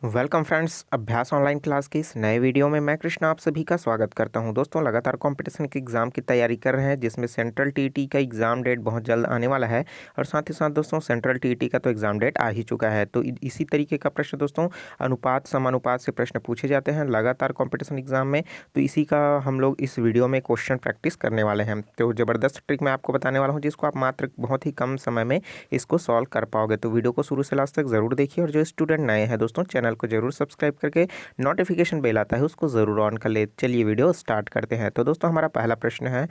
Welcome friends, अभ्यास online class के इस नए वीडियो में मैं कृष्णा आप सभी का स्वागत करता हूं। दोस्तों, लगातार कंपटीशन के एग्ज़ाम की तैयारी कर रहे हैं, जिसमें सेंट्रल टीईटी का एग्ज़ाम डेट बहुत जल्द आने वाला है। और साथ ही साथ दोस्तों, सेंट्रल टीईटी का तो एग्ज़ाम डेट आ ही चुका है। तो इसी तरीके का प्रश्न दोस्तों, अनुपात समानुपात से प्रश्न पूछे जाते हैं लगातार कॉम्पिटिशन एग्जाम में। तो इसी का हम लोग इस वीडियो में क्वेश्चन प्रैक्टिस करने वाले हैं। तो ज़बरदस्त ट्रिक मैं आपको बताने वाला हूँ, जिसको आप मात्र बहुत ही कम समय में इसको सॉल्व कर पाओगे। तो वीडियो को शुरू से लास्ट तक ज़रूर देखिए, और जो स्टूडेंट नए हैं दोस्तों, चैनल को जरूर सब्सक्राइब करके नोटिफिकेशन बेल आता है उसको ज़रूर ऑन कर ले। चलिए वीडियो स्टार्ट करते हैं। तो दोस्तों, हमारा पहला प्रश्न है,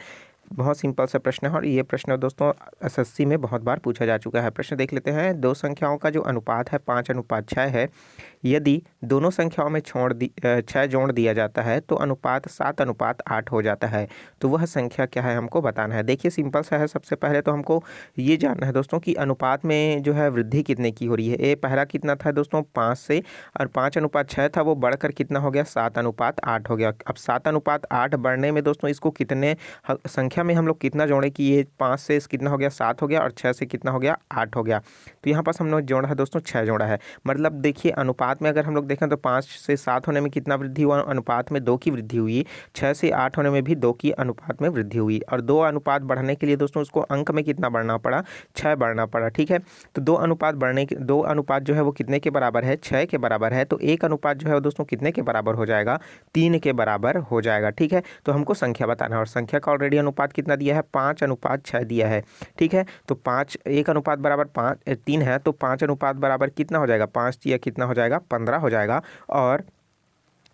बहुत सिंपल सा प्रश्न है, और ये प्रश्न दोस्तों एसएससी में बहुत बार पूछा जा चुका है। प्रश्न देख लेते हैं। दो संख्याओं का जो अनुपात है 5:6 है। यदि दोनों संख्याओं में 6 जोड़ दिया जाता है तो अनुपात 7:8 हो जाता है। तो वह संख्या क्या है, हमको बताना है। देखिए, सिंपल सा है। सबसे पहले तो हमको ये जानना है दोस्तों कि अनुपात में जो है वृद्धि कितने की हो रही है। ये पहला कितना था दोस्तों, 5 से, और 5:6 था, वो बढ़कर कितना हो गया, 7:8 हो गया। अब 7:8 बढ़ने में दोस्तों इसको कितने संख्या में हम लोग कितना जोड़े कि ये 5 से कितना हो गया, 7 हो गया, और 6 से कितना हो गया, 8 हो गया। तो यहाँ पास हम लोग जोड़ा है दोस्तों, 6 जोड़ा है। मतलब देखिए, अनुपात में अगर हम लोग देखें तो 5 से 7 होने में कितना वृद्धि हुआ, अनुपात में 2 की वृद्धि हुई। 6 से 8 होने में भी 2 की अनुपात में वृद्धि हुई। और 2 अनुपात बढ़ने के लिए दोस्तों उसको अंक में कितना बढ़ना पड़ा, 6 बढ़ना पड़ा। ठीक है, तो 2 अनुपात जो है वो कितने के बराबर है, 6 के बराबर है। तो 1 अनुपात जो है दोस्तों कितने के बराबर हो जाएगा, 3 के बराबर हो जाएगा। ठीक है, तो हमको संख्या बताना है, और संख्या का ऑलरेडी अनुपात कितना दिया है, 5:6 दिया है। ठीक है, तो 1 अनुपात बराबर 3 है, तो 5 अनुपात बराबर कितना हो जाएगा, 5 या कितना हो जाएगा, 15 हो जाएगा। और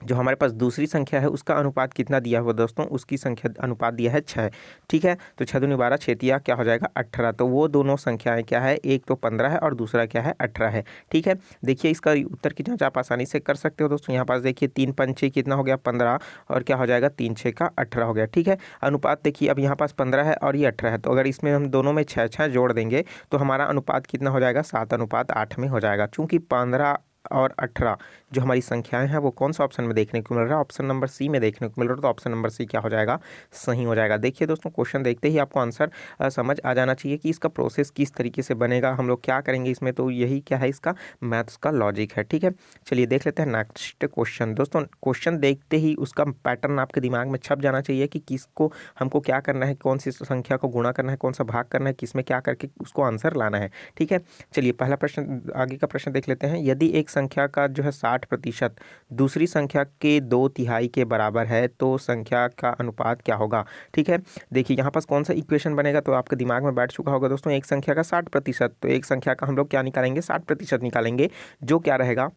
जो हमारे पास दूसरी संख्या है उसका अनुपात कितना दिया हुआ दोस्तों, उसकी संख्या अनुपात दिया है 6। ठीक है, तो 6 दूनी 12, 6 तिया क्या हो जाएगा, 18। तो वो दोनों संख्याएं क्या है, एक तो 15 है और दूसरा क्या है, 18 है। ठीक है, देखिए इसका उत्तर की जांच आप आसानी से कर सकते हो दोस्तों। यहाँ पास देखिए 3×5 कितना हो गया, 15, और क्या हो जाएगा, 3×6 का 18 हो गया। ठीक है, अनुपात देखिए, अब यहाँ पास 15 है और ये 18 है, तो अगर इसमें हम दोनों में 6 जोड़ देंगे तो हमारा अनुपात कितना हो जाएगा, 7:8 में हो जाएगा। चूंकि 15 और 18 जो हमारी संख्याएं हैं वो कौन सा ऑप्शन में देखने को मिल रहा है, ऑप्शन नंबर सी में देखने को मिल रहा है। तो ऑप्शन नंबर सी क्या हो जाएगा, सही हो जाएगा। देखिए दोस्तों, क्वेश्चन देखते ही आपको आंसर समझ आ जाना चाहिए कि इसका प्रोसेस किस तरीके से बनेगा, हम लोग क्या करेंगे इसमें। तो यही क्या है, इसका मैथ्स का लॉजिक है। ठीक है, चलिए देख लेते हैं नेक्स्ट क्वेश्चन। दोस्तों, क्वेश्चन देखते ही उसका पैटर्न आपके दिमाग में छप जाना चाहिए कि किसको हमको क्या करना है, कौन सी संख्या को गुणा करना है, कौन सा भाग करना है, किसमें क्या करके उसको आंसर लाना है। ठीक है, चलिए पहला प्रश्न, आगे का प्रश्न देख लेते हैं। यदि एक संख्या का जो है 60% दूसरी संख्या के 2/3 के बराबर है तो संख्या का अनुपात क्या होगा। ठीक है, देखिए यहाँ पास कौन सा इक्वेशन बनेगा, तो आपके दिमाग में बैठ चुका होगा दोस्तों। एक संख्या का 60%, तो एक संख्या का हम लोग क्या निकालेंगे, 60% निकालेंगे, जो क्या रहेगा,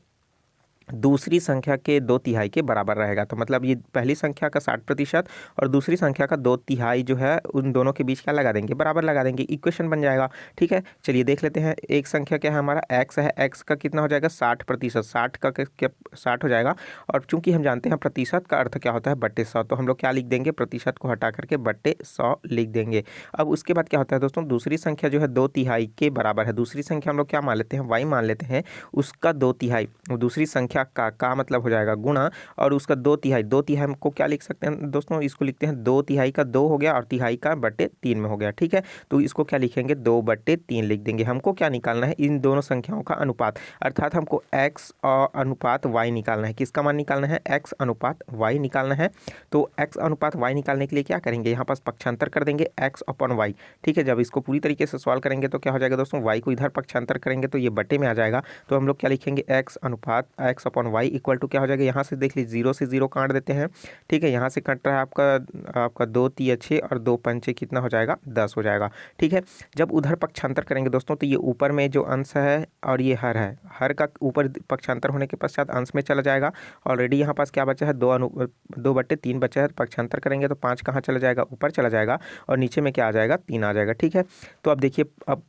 दूसरी संख्या के 2/3 के बराबर रहेगा। तो मतलब ये पहली संख्या का 60% और दूसरी संख्या का 2/3 जो है, उन दोनों के बीच क्या लगा देंगे, बराबर लगा देंगे, इक्वेशन बन जाएगा। ठीक है, चलिए देख लेते हैं। एक संख्या क्या है, हमारा x है, x का कितना हो जाएगा, 60%, 60 का क्या 60 हो जाएगा। और चूंकि हम जानते हैं प्रतिशत का अर्थ क्या होता है, बट्टे 100, तो हम लोग क्या लिख देंगे, प्रतिशत को हटा करके बट्टे 100 लिख देंगे। अब उसके बाद क्या होता है दोस्तों, दूसरी संख्या जो है 2/3 के बराबर है। दूसरी संख्या हम लोग क्या मान लेते हैं, y मान लेते हैं, उसका 2/3, दूसरी संख्या का मतलब हो जाएगा गुणा, और उसका 2/3, 2/3 हमको क्या लिख सकते हैं दोस्तों, इसको लिखते हैं 2/3 का 2 हो गया, और तिहाई का बट्टे 3 में हो गया। ठीक है, तो इसको क्या लिखेंगे, 2/3 लिख देंगे। हमको क्या निकालना है, इन दोनों संख्याओं का अनुपात, अर्थात हमको x और अनुपात y निकालना है। किसका मान निकालना है, x अनुपात y निकालना है। तो x अनुपात y निकालने के लिए क्या करेंगे, यहाँ पास पक्षांतर कर देंगे x/y। ठीक है, जब इसको पूरी तरीके से सॉल्व करेंगे तो क्या हो जाएगा दोस्तों, y को इधर पक्षांतर करेंगे तो ये बट्टे में आ जाएगा। तो हम लोग क्या लिखेंगे, x अनुपात x/y इक्वल टू क्या हो जाएगा, यहाँ से देख लीजिए 0 से 0 काट देते हैं। ठीक है, यहाँ से कट रहा है आपका 2×3 6, और 2×5 कितना हो जाएगा, 10 हो जाएगा। ठीक है, जब उधर पक्षांतर करेंगे दोस्तों तो ये ऊपर में जो अंश है और ये हर है, हर का ऊपर पक्षांतर होने के पश्चात अंश में चला जाएगा। ऑलरेडी यहाँ पास क्या बचा है, 2/3 बचा है। पक्षांतर करेंगे तो 5 कहाँ चला जाएगा, ऊपर चला जाएगा, और नीचे में क्या आ जाएगा, 3 आ जाएगा। ठीक है, तो अब देखिए, अब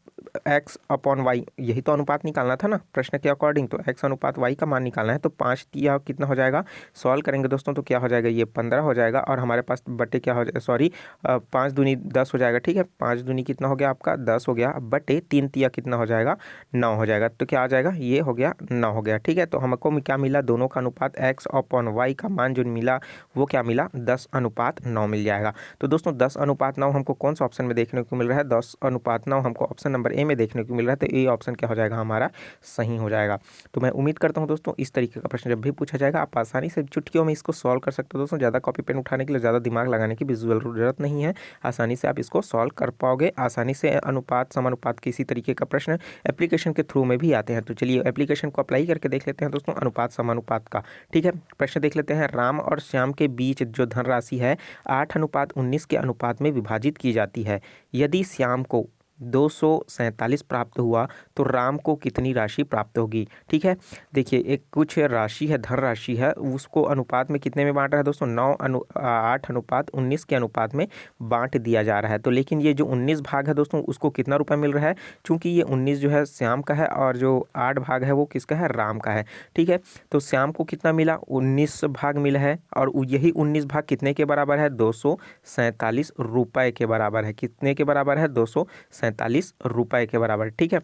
x/y यही तो अनुपात निकालना था ना प्रश्न के अकॉर्डिंग, तो x अनुपात y का मान निकालना है। तो 5 तिया कितना हो जाएगा, सॉल्व करेंगे दोस्तों तो क्या हो जाएगा, ये 15 हो जाएगा, और हमारे पास बट्टे क्या हो जाएगा, सॉरी 5 दूनी 10 हो जाएगा। ठीक है, 5 दूनी कितना हो गया आपका, 10 हो गया, बट्टे 3 तिया कितना हो जाएगा, 9 हो जाएगा। तो क्या आ जाएगा, ये हो गया 9 हो गया। ठीक है, तो हमको क्या मिला, दोनों का अनुपात x/y का मान जो मिला वो क्या मिला, 10:9 मिल जाएगा। तो दोस्तों 10:9 हमको कौन सा ऑप्शन में देखने को मिल रहा है, 10:9 हमको ऑप्शन नंबर नंबर ए में देखने को मिल रहा है, तो ए ऑप्शन क्या हो जाएगा हमारा सही हो जाएगा। तो मैं उम्मीद करता हूँ दोस्तों इस तरीके का प्रश्न जब भी पूछा जाएगा आप आसानी से चुटकियों में इसको सॉल्व कर सकते हो दोस्तों। ज़्यादा कॉपी पेन उठाने के लिए ज़्यादा दिमाग लगाने की भी जरूरत नहीं है, आसानी से आप इसको सॉल्व कर पाओगे। आसानी से अनुपात समानुपात किसी तरीके का प्रश्न एप्लीकेशन के थ्रू में भी आते हैं। तो चलिए एप्लीकेशन को अप्लाई करके देख लेते हैं दोस्तों अनुपात समानुपात का। ठीक है, प्रश्न देख लेते हैं। राम और श्याम के बीच जो धनराशि है 8:19 के अनुपात में विभाजित की जाती है। यदि श्याम को 247 प्राप्त हुआ तो राम को कितनी राशि प्राप्त होगी। ठीक है, देखिए एक कुछ राशि है, धनराशि है, उसको अनुपात में कितने में बांट रहा है दोस्तों, 8:19 के अनुपात में बांट दिया जा रहा है। तो लेकिन ये जो 19 भाग है दोस्तों उसको कितना रुपए मिल रहा है, चूंकि ये 19 जो है श्याम का है और जो 8 भाग है वो किसका है, राम का है। ठीक है, तो श्याम को कितना मिला, 19 भाग मिला है, और यही 19 भाग कितने के बराबर है, 247 रुपए के बराबर है। कितने के बराबर है, 247 रुपए के बराबर। ठीक है,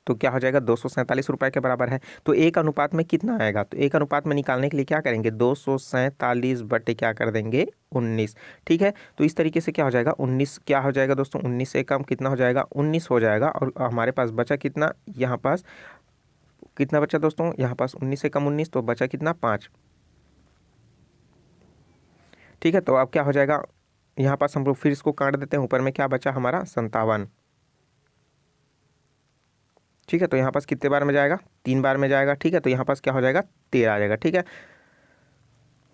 तो क्या हो जाएगा, 247 रुपए के बराबर है। तो एक अनुपात में कितना आएगा, तो एक अनुपात में निकालने के लिए क्या करेंगे, 247 बटे क्या कर देंगे, 19। ठीक है, तो इस तरीके से क्या हो जाएगा, 19 क्या हो जाएगा दोस्तों, 19 से कम कितना हो जाएगा, 19 हो जाएगा। और हमारे पास बचा कितना, यहाँ पास कितना बचा दोस्तों, यहाँ पास 19 से कम 19, तो बचा कितना, 5। ठीक है, तो अब क्या हो जाएगा, यहाँ पास हम लोग फिर इसको काट देते हैं, ऊपर में क्या बचा हमारा, 57। ठीक है, तो यहाँ पास कितने बार में जाएगा, 3 बार में जाएगा। ठीक है, तो यहाँ पास क्या हो जाएगा, 13 आ जाएगा। ठीक है,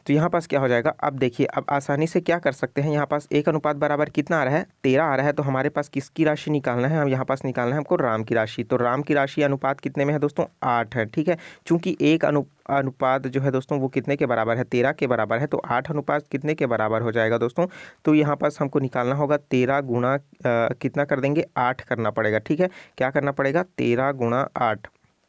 तो यहाँ पास क्या हो जाएगा, अब देखिए अब आसानी से क्या कर सकते हैं, यहाँ पास एक अनुपात बराबर कितना आ रहा है, 13 आ रहा है। तो हमारे पास किसकी राशि निकालना है, हम यहाँ पास निकालना है हमको राम की राशि। तो राम की राशि अनुपात कितने में है दोस्तों, 8 है। ठीक है, चूंकि एक अनुपात जो है दोस्तों वो कितने के बराबर है, 13 के बराबर है, तो 8 अनुपात कितने के बराबर हो जाएगा दोस्तों, तो यहाँ पास हमको निकालना होगा 13 गुणा कितना कर देंगे, 8 करना पड़ेगा। ठीक है, क्या करना पड़ेगा, 13 गुणा 8।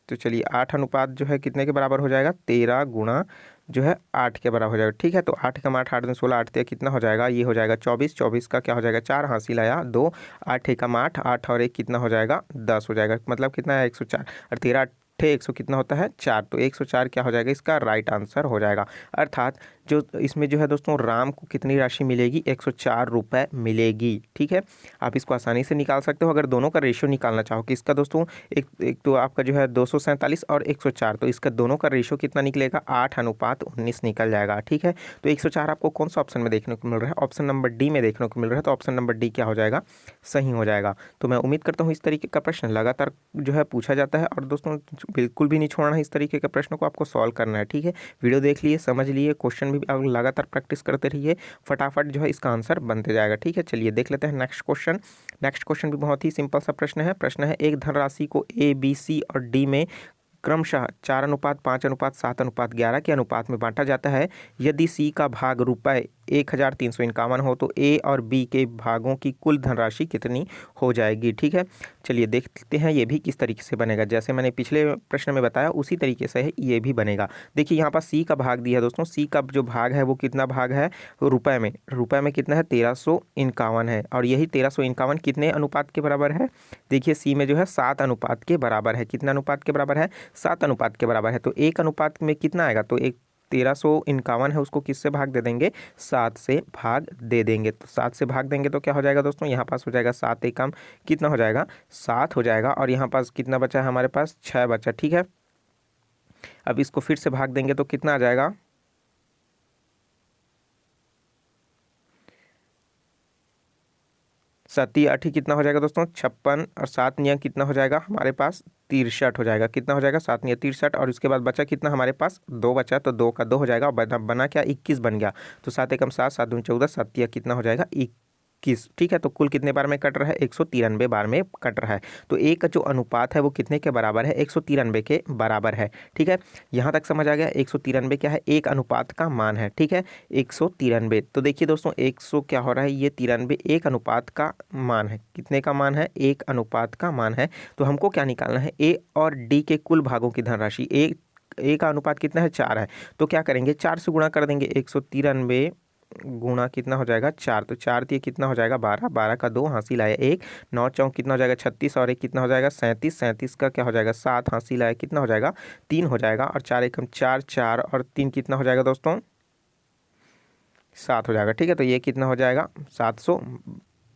तो चलिए 8 अनुपात जो है कितने के बराबर हो जाएगा, 13 गुणा जो है 8 के बराबर हो जाएगा। ठीक है, तो 8 का 8 दूनी 16, 8 कितना हो जाएगा, ये हो जाएगा 24। 24 का क्या हो जाएगा, 4 हासिल आया 2, 8 एकम 8, 8 और 1 कितना हो जाएगा, 10 हो जाएगा। मतलब कितना है, 104। और 13 8 100 कितना होता है, 4। तो 104 क्या हो जाएगा, इसका राइट आंसर हो जाएगा। अर्थात जो इसमें जो है दोस्तों राम को कितनी राशि मिलेगी, 104 रुपये मिलेगी। ठीक है, आप इसको आसानी से निकाल सकते हो। अगर दोनों का रेशियो निकालना चाहो कि इसका दोस्तों एक तो आपका जो है 247 और 104, तो इसका दोनों का रेशियो कितना निकलेगा, 8:19 निकल जाएगा। ठीक है, तो 104 आपको कौन सा ऑप्शन में देखने को मिल रहा है, ऑप्शन नंबर डी में देखने को मिल रहा है। तो ऑप्शन नंबर डी क्या हो जाएगा, सही हो जाएगा। तो मैं उम्मीद करता हूँ इस तरीके का प्रश्न लगातार जो है पूछा जाता है, और दोस्तों बिल्कुल भी नहीं छोड़ना है, इस तरीके के प्रश्न को आपको सॉल्व करना है। ठीक है, वीडियो देख लिए, समझ लिए, क्वेश्चन भी आप लगातार प्रैक्टिस करते रहिए, फटाफट जो है इसका आंसर बनते जाएगा। ठीक है, चलिए देख लेते हैं नेक्स्ट क्वेश्चन। नेक्स्ट क्वेश्चन भी बहुत ही सिंपल सा प्रश्न है। प्रश्न है, एक धनराशि को ए, बी, सी और डी में क्रमशः 4:5:7:11 के अनुपात में बांटा जाता है। यदि सी का भाग रुपए 1351 हो तो ए और बी के भागों की कुल धनराशि कितनी हो जाएगी। ठीक है, चलिए देखते हैं ये भी किस तरीके से बनेगा। जैसे मैंने पिछले प्रश्न में बताया उसी तरीके से ये भी बनेगा। देखिए यहाँ पर सी का भाग दिया है दोस्तों, सी का जो भाग है वो कितना भाग है, रुपए में, रुपए में कितना है, 1351 है। और यही 1351 कितने अनुपात के बराबर है, देखिए सी में जो है 7 अनुपात के बराबर है। कितना अनुपात के बराबर है, 7 अनुपात के बराबर है। तो एक अनुपात में कितना आएगा, तो एक 1351 है उसको किससे भाग दे देंगे, 7 से भाग दे देंगे। तो 7 से भाग देंगे तो क्या हो जाएगा दोस्तों, यहाँ पास हो जाएगा 7 एकम कितना हो जाएगा, 7 हो जाएगा। और यहाँ पास कितना बचा है, हमारे पास 6 बचा। ठीक है, अब इसको फिर से भाग देंगे तो कितना आ जाएगा, 7 8 कितना हो जाएगा दोस्तों, 56। और 7 नियम कितना हो जाएगा हमारे पास, 63 हो जाएगा। कितना हो जाएगा, 7 नियम 63। और उसके बाद बचा कितना हमारे पास, 2 बचा, तो 2 का 2 हो जाएगा। बना क्या, 21 बन गया। तो 7 एकम 7, 7 दूनी 14, 7 कितना हो जाएगा, 21। ठीक है, तो कुल कितने बार में कट रहा है, 193 बार में कट रहा है। तो एक का जो अनुपात है वो कितने के बराबर है, 193 के बराबर है। ठीक है, यहाँ तक समझ आ गया। 193 क्या है, एक अनुपात का मान है। ठीक है, 193। तो देखिए दोस्तों 100 क्या हो रहा है, ये 93 एक अनुपात का मान है। कितने का मान है, एक अनुपात का मान है। तो हमको क्या निकालना है, ए और डी के कुल भागों की धनराशि। ए का अनुपात कितना है, 4 है। तो क्या करेंगे, 4 से गुणा कर देंगे। 193 गुणा कितना हो जाएगा, 4। तो 4 दिए कितना हो जाएगा, 12। 12 का 2 हासिल आया 1। 9 चौक कितना हो जाएगा, 36। और 1 कितना हो जाएगा, 37। 37 का क्या हो जाएगा, 7 हासिल आया कितना हो जाएगा, 3 हो जाएगा। और 4 एकम 4, 4 और 3 कितना हो जाएगा दोस्तों, 7 हो जाएगा। ठीक है, तो ये कितना हो जाएगा,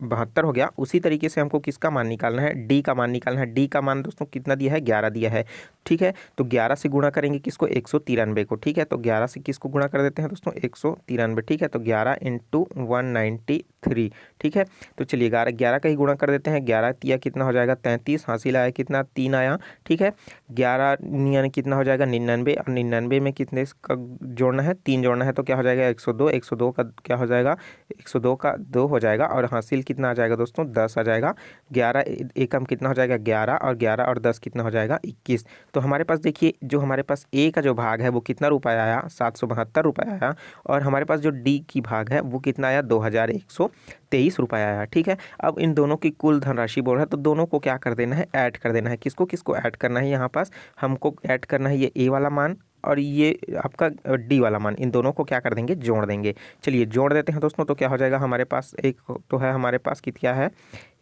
72 हो गया। उसी तरीके से हमको किसका मान निकालना है, डी का मान निकालना है। डी का मान दोस्तों कितना दिया है, 11 दिया है। ठीक है, तो 11 से गुणा करेंगे किसको, 193 को। ठीक है, तो 11 से किसको गुणा कर देते हैं दोस्तों, 193। ठीक है, तो 11 इंटू 193। ठीक है, तो चलिए 11 का ही गुणा कर देते हैं। 11 तिया कितना हो जाएगा, 33। हासिल आया कितना, 3 आया। ठीक है, 11 नियन कितना हो जाएगा, 99। और 99 में कितने का जोड़ना है, 3 जोड़ना है, तो क्या हो जाएगा 102। 102 का क्या हो जाएगा, 102 का 2 हो जाएगा। और हासिल कितना आ जाएगा दोस्तों, 10 आ जाएगा। 11 एकम कितना हो जाएगा, 11। और 11 और 10 कितना हो जाएगा, 21। तो हमारे पास देखिए, जो हमारे पास ए का जो भाग है वो कितना रुपये आया, 772 रुपये आया। और हमारे पास जो डी की भाग है वो कितना आया, 2123 रुपये आया। ठीक है, अब इन दोनों की कुल धनराशि बोल रहा है, तो दोनों को क्या कर देना है, ऐड कर देना है। किसको किसको ऐड करना है, यहाँ पास हमको ऐड करना है ये ए वाला मान और ये आपका डी वाला मान। इन दोनों को क्या कर देंगे, जोड़ देंगे। चलिए जोड़ देते हैं दोस्तों। तो क्या हो जाएगा, हमारे पास एक तो है, हमारे पास क्या है,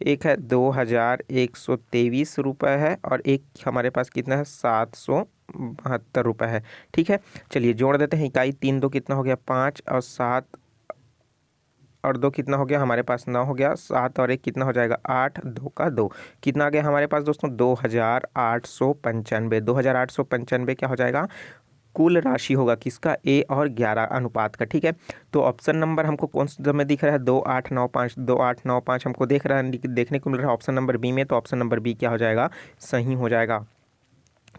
एक है 2123 रुपये है, और एक हमारे पास कितना है, 772 रुपये है। ठीक है, चलिए जोड़ देते हैं। इकाई 3 2 कितना हो गया, 5, और 7 और 2 कितना हो गया, हमारे पास 9 हो गया। 7 और 1 कितना हो जाएगा, 8, 2 का 2 कितना आ गया हमारे पास दोस्तों, 2895। 2895 क्या हो जाएगा, कुल राशि होगा किसका, ए और 11 अनुपात का। ठीक है, तो ऑप्शन नंबर हमको कौन सा में दिख रहा है, 2895। 2895 हमको देख रहा है, देखने को मिल रहा है ऑप्शन नंबर बी में। तो ऑप्शन नंबर बी क्या हो जाएगा, सही हो जाएगा।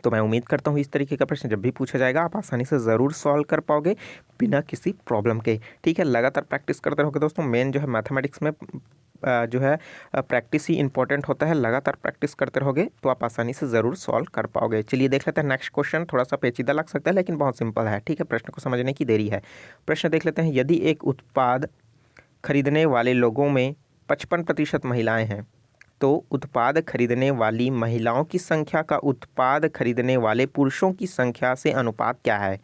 तो मैं उम्मीद करता हूँ इस तरीके का प्रश्न जब भी पूछा जाएगा आप आसानी से ज़रूर सॉल्व कर पाओगे बिना किसी प्रॉब्लम के। ठीक है, लगातार प्रैक्टिस करते रहोगे दोस्तों। मेन जो है मैथमेटिक्स में जो है प्रैक्टिस ही इंपॉर्टेंट होता है। लगातार प्रैक्टिस करते रहोगे तो आप आसानी से ज़रूर सॉल्व कर पाओगे। चलिए देख लेते हैं नेक्स्ट क्वेश्चन। थोड़ा सा पेचीदा लग सकता है लेकिन बहुत सिंपल है। ठीक है, प्रश्न को समझने की देरी है। प्रश्न देख लेते हैं, यदि एक उत्पाद खरीदने वाले लोगों में 55% महिलाएं हैं तो उत्पाद खरीदने वाली महिलाओं की संख्या का उत्पाद खरीदने वाले पुरुषों की संख्या से अनुपात क्या है।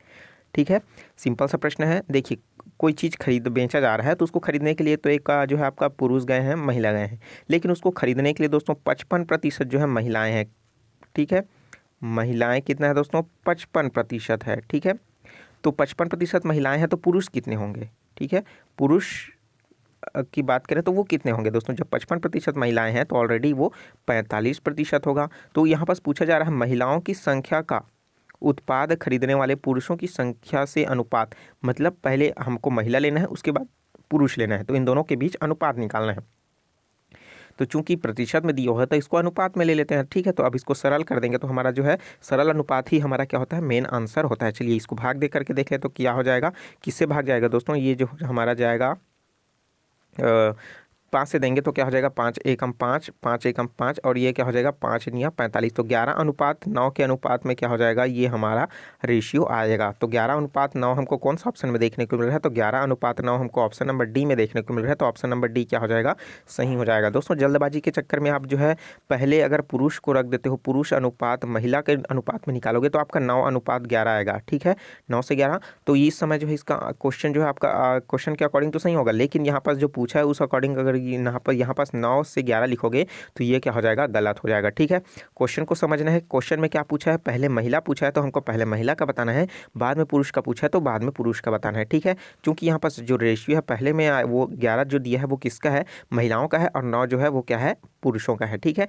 ठीक है, सिंपल सा प्रश्न है। देखिए, कोई चीज़ खरीद बेचा जा रहा है तो उसको खरीदने के लिए तो एक जो है आपका पुरुष गए हैं, महिला गए हैं, लेकिन उसको खरीदने के लिए दोस्तों 55% जो है महिलाएं हैं। ठीक है, महिलाएं कितना है दोस्तों, 55% है। ठीक है, तो 55% महिलाएं हैं तो पुरुष कितने होंगे। ठीक है, पुरुष की बात करें तो वो कितने होंगे दोस्तों, जब 55% महिलाएं हैं तो ऑलरेडी वो 45% होगा। तो यहाँ पास पूछा जा रहा है महिलाओं की संख्या का उत्पाद खरीदने वाले पुरुषों की संख्या से अनुपात, मतलब पहले हमको महिला लेना है उसके बाद पुरुष लेना है, तो इन दोनों के बीच अनुपात निकालना है। तो चूंकि प्रतिशत में दिया हुआ है तो इसको अनुपात में ले लेते हैं। ठीक है, तो अब इसको सरल कर देंगे तो हमारा जो है सरल अनुपात ही हमारा क्या होता है, मेन आंसर होता है। चलिए इसको भाग दे करके देख ले तो क्या हो जाएगा, किससे भाग जाएगा दोस्तों, ये जो हमारा जाएगा 5 से देंगे तो क्या हो जाएगा, 5 एकम 5, 5 एकम 5, और ये क्या हो जाएगा 5 निया 45। तो 11:9 के अनुपात में क्या हो जाएगा, ये हमारा रेशियो आएगा। तो 11:9 हमको कौन सा ऑप्शन में देखने को मिल रहा है, तो 11:9 हमको ऑप्शन नंबर डी में देखने को मिल रहा है। तो ऑप्शन नंबर डी क्या हो जाएगा, सही हो जाएगा। दोस्तों जल्दबाजी के चक्कर में आप जो है पहले अगर पुरुष को रख देते हो, पुरुष अनुपात महिला के अनुपात में निकालोगे तो आपका 9:11 आएगा। ठीक है, 9 से 11। तो इस समय जो है इसका क्वेश्चन जो है आपका क्वेश्चन के अकॉर्डिंग तो सही होगा, लेकिन यहाँ पास जो पूछा है उस अकॉर्डिंग अगर यहाँ पास 9 से 11 लिखोगे तो ये क्या हो जाएगा, गलत हो जाएगा। ठीक है, क्वेश्चन को समझना है। क्वेश्चन में क्या पूछा है, पहले महिला पूछा है तो हमको पहले महिला का बताना है, बाद में पुरुष का पूछा है तो बाद में पुरुष का बताना है। ठीक है, क्योंकि यहाँ पास जो रेशियो है पहले में वो 11 जो दिया है वो किसका है, महिलाओं का है, और 9 जो है वो क्या है, पुरुषों का है। ठीक है,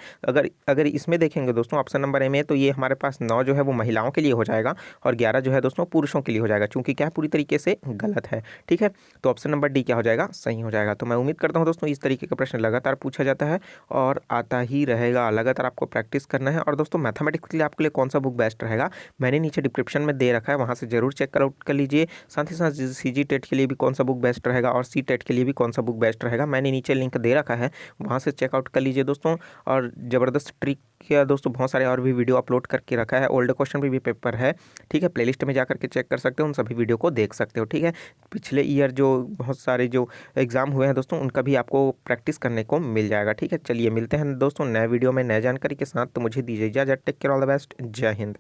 अगर इसमें देखेंगे दोस्तों ऑप्शन नंबर ए में, तो ये हमारे पास 9 जो है वो महिलाओं के लिए हो जाएगा और 11 जो है दोस्तों पुरुषों के लिए हो जाएगा, क्योंकि क्या पूरी तरीके से गलत है। ठीक है, तो ऑप्शन नंबर डी क्या हो जाएगा, सही हो जाएगा। तो मैं उम्मीद करता हूँ दोस्तों इस तरीके का प्रश्न लगातार पूछा जाता है और आता ही रहेगा, लगातार आपको प्रैक्टिस करना है। और दोस्तों मैथमेटिक्स के लिए आपके लिए कौन सा बुक बेस्ट रहेगा, मैंने नीचे डिस्क्रिप्शन में दे रखा है, वहाँ से जरूर चेक आउट कर लीजिए। साथ ही साथ सीजी टेट के लिए भी कौन सा बुक बेस्ट रहेगा और सी टेट के लिए भी कौन सा बुक बेस्ट रहेगा, मैंने नीचे लिंक दे रखा है, वहाँ से चेकआउट कर लीजिए दोस्तों। और ज़बरदस्त ट्रिक किया दोस्तों, बहुत सारे और भी वीडियो अपलोड करके रखा है, ओल्ड क्वेश्चन भी पेपर है। ठीक है, प्लेलिस्ट में जा करके चेक कर सकते हो, उन सभी वीडियो को देख सकते हो। ठीक है, पिछले ईयर जो बहुत सारे जो एग्जाम हुए हैं दोस्तों उनका भी आपको प्रैक्टिस करने को मिल जाएगा। ठीक है, चलिए मिलते हैं दोस्तों नए वीडियो में नए जानकारी के साथ। तो मुझे दीजिए इजाज़त, take care, all the best, जय हिंद।